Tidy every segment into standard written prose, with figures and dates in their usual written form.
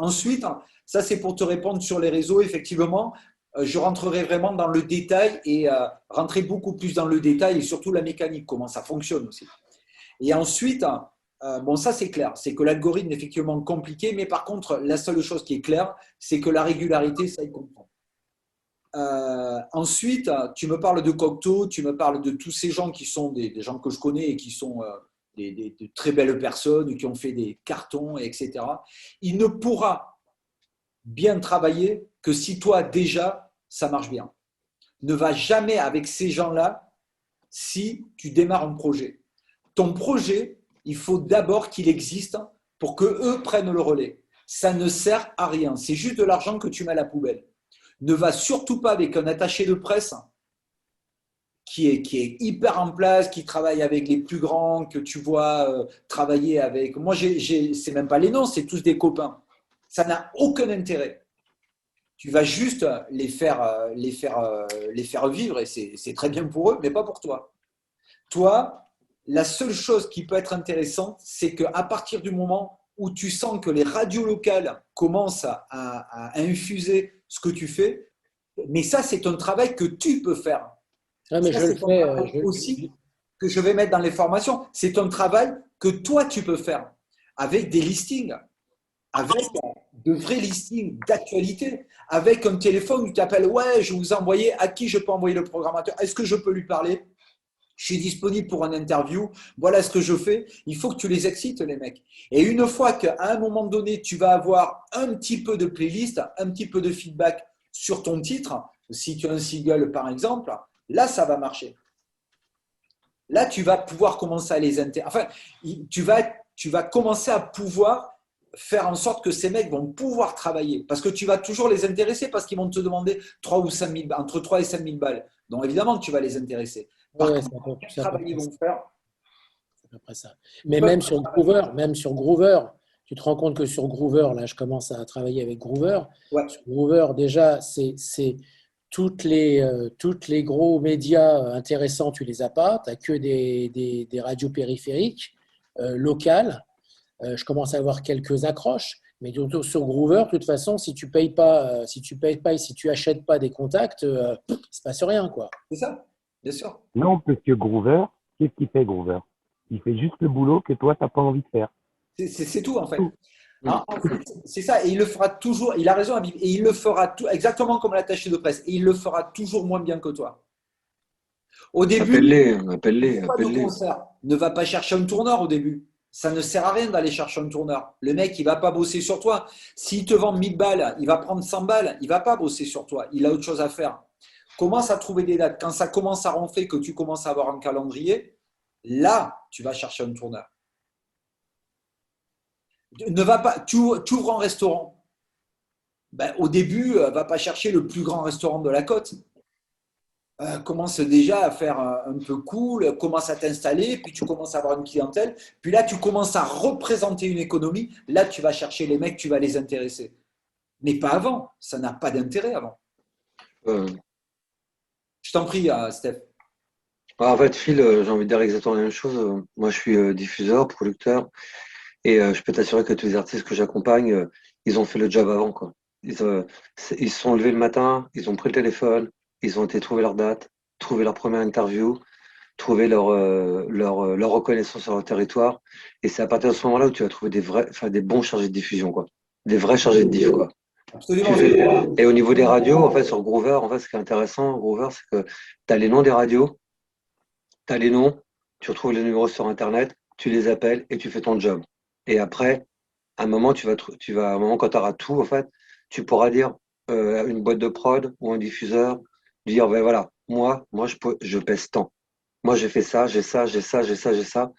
Ensuite, ça c'est pour te répondre sur les réseaux, effectivement, je rentrerai vraiment dans le détail et rentrer beaucoup plus dans le détail et surtout la mécanique, comment ça fonctionne aussi. Et ensuite, bon, ça c'est clair, c'est que l'algorithme est effectivement compliqué, mais par contre, la seule chose qui est claire, c'est que la régularité, ça y comprend. Ensuite, tu me parles de Cocteau, tu me parles de tous ces gens qui sont des gens que je connais et qui sont de très belles personnes, qui ont fait des cartons, etc. Il ne pourra bien travailler que si toi déjà, ça marche bien. Ne va jamais avec ces gens-là si tu démarres un projet. Ton projet, il faut d'abord qu'il existe pour que eux prennent le relais. Ça ne sert à rien. C'est juste de l'argent que tu mets à la poubelle. Ne va surtout pas avec un attaché de presse qui est hyper en place, qui travaille avec les plus grands, que tu vois travailler avec. Moi, c'est même pas les noms, c'est tous des copains. Ça n'a aucun intérêt. Tu vas juste les faire vivre et c'est très bien pour eux, mais pas pour toi. Toi, la seule chose qui peut être intéressante, c'est qu'à partir du moment où tu sens que les radios locales commencent à infuser ce que tu fais, mais ça, c'est un travail que tu peux faire. Ouais, mais Ça, je le c'est un fais. travail aussi que je vais mettre dans les formations. C'est un travail que toi, tu peux faire avec des listings, avec de vrais listings d'actualité, avec un téléphone où tu appelles, ouais, je vous ai envoyé, à qui je peux envoyer le programmateur, est-ce que je peux lui parler? Je suis disponible pour un interview, voilà ce que je fais. Il faut que tu les excites, les mecs. Et une fois qu'à un moment donné, tu vas avoir un petit peu de playlist, un petit peu de feedback sur ton titre, si tu as un single par exemple, là, ça va marcher. Là, tu vas pouvoir commencer à les intéresser. Enfin, tu vas commencer à pouvoir faire en sorte que ces mecs vont pouvoir travailler. Parce que tu vas toujours les intéresser parce qu'ils vont te demander 3 ou 5 000, entre 3 et 5 000 balles. Donc, évidemment, tu vas les intéresser. Par Ouais, contre, quel travail ils vont faire? c'est à peu près ça. Ils Mais peuvent pas travailler. Même sur Groover, tu te rends compte que sur Groover, là, je commence à travailler avec Groover. Ouais, Sur Groover, déjà, c'est toutes les gros médias intéressants, tu les as pas. Tu n'as que des radios périphériques, locales. Je commence à avoir quelques accroches. Mais sur Groover, de toute façon, si tu payes pas et si tu achètes pas des contacts, il se passe rien, quoi. c'est ça, bien sûr. Non, parce que Groover, qu'est-ce qu'il fait, Groover? Il fait juste le boulot que toi, tu n'as pas envie de faire. C'est tout, en fait. Tout. En fait, c'est ça, et il le fera toujours, il a raison, Habib, et il le fera tout, exactement comme l'attaché de presse, et il le fera toujours moins bien que toi. Au début, Appelle-les, ne appelle-les, fais pas de appelle-les. concert, ne va pas chercher un tourneur au début. Ça ne sert à rien d'aller chercher un tourneur. Le mec, il va pas bosser sur toi. S'il te vend 1000 balles, il va prendre 100 balles, il va pas bosser sur toi. Il a autre chose à faire. Commence à trouver des dates. Quand ça commence à ronfler, que tu commences à avoir un calendrier, là, tu vas chercher un tourneur. Ne va pas, tu ouvres un restaurant. Ben, au début, va pas chercher le plus grand restaurant de la côte. Commence déjà à faire un peu cool, commence à t'installer, puis tu commences à avoir une clientèle, puis là tu commences à représenter une économie, là tu vas chercher les mecs, tu vas les intéresser. Mais pas avant, ça n'a pas d'intérêt avant. Euh, Je t'en prie, Steph. En fait, Phil, j'ai envie de dire exactement la même chose. Moi, je suis diffuseur, producteur, et je peux t'assurer que tous les artistes que j'accompagne, ils ont fait le job avant, quoi. Ils se sont levés le matin, ils ont pris le téléphone, ils ont été trouver leur date, trouver leur première interview, trouver leur reconnaissance sur leur territoire. Et c'est à partir de ce moment-là où tu vas trouver des vrais, enfin, des bons chargés de diffusion, quoi. Des vrais chargés de diff, quoi. Absolument. Et au niveau des radios, en fait, sur Groover, en fait, ce qui est intéressant, Groover, c'est que tu as les noms des radios, tu as les noms, tu retrouves les numéros sur Internet, tu les appelles et tu fais ton job. Et après, à un moment, à un moment, quand tu auras tout, en fait, tu pourras dire à une boîte de prod ou un diffuseur, dire, ben voilà, je pèse tant. Moi, j'ai fait ça, j'ai ça, j'ai ça, j'ai ça, j'ai ça.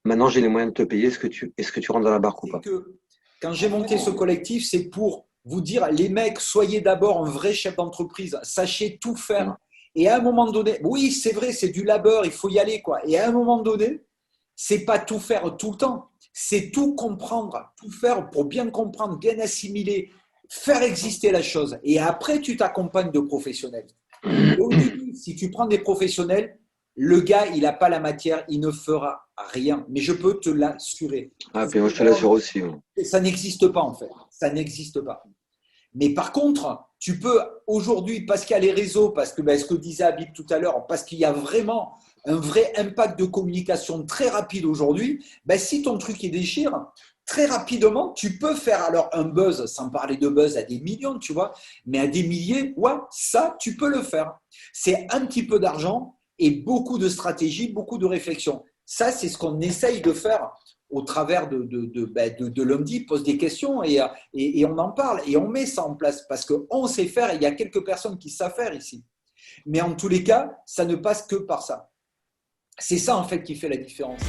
Maintenant, j'ai les moyens de te payer. Est-ce que tu rentres dans la barque ou C'est pas? que quand j'ai monté ce collectif, c'est pour vous dire, les mecs, soyez d'abord un vrai chef d'entreprise, sachez tout Mm. faire. Et à un moment donné, oui, c'est vrai, c'est du labeur, il faut y aller, quoi. Et à un moment donné, c'est pas tout faire tout le temps, c'est tout comprendre, tout faire pour bien comprendre, bien assimiler, faire exister la chose. Et après, tu t'accompagnes de professionnels. Et au début, si tu prends des professionnels, le gars, il n'a pas la matière, il ne fera rien. Mais je peux te l'assurer. Ah, puis moi, je te l'assure aussi. Ouais. Ça n'existe pas, en fait. Ça n'existe pas. Mais par contre, tu peux aujourd'hui, parce qu'il y a les réseaux, parce que ce que disait Habib tout à l'heure, parce qu'il y a vraiment un vrai impact de communication très rapide aujourd'hui, si ton truc est déchire, très rapidement, tu peux faire alors un buzz, sans parler de buzz à des millions, tu vois, mais à des milliers, ouais, ça, tu peux le faire. C'est un petit peu d'argent et beaucoup de stratégie, beaucoup de réflexion. Ça, c'est ce qu'on essaye de faire au travers de Lundi, pose des questions et on en parle et on met ça en place parce qu'on sait faire et il y a quelques personnes qui savent faire ici. Mais en tous les cas, ça ne passe que par ça. C'est ça en fait qui fait la différence.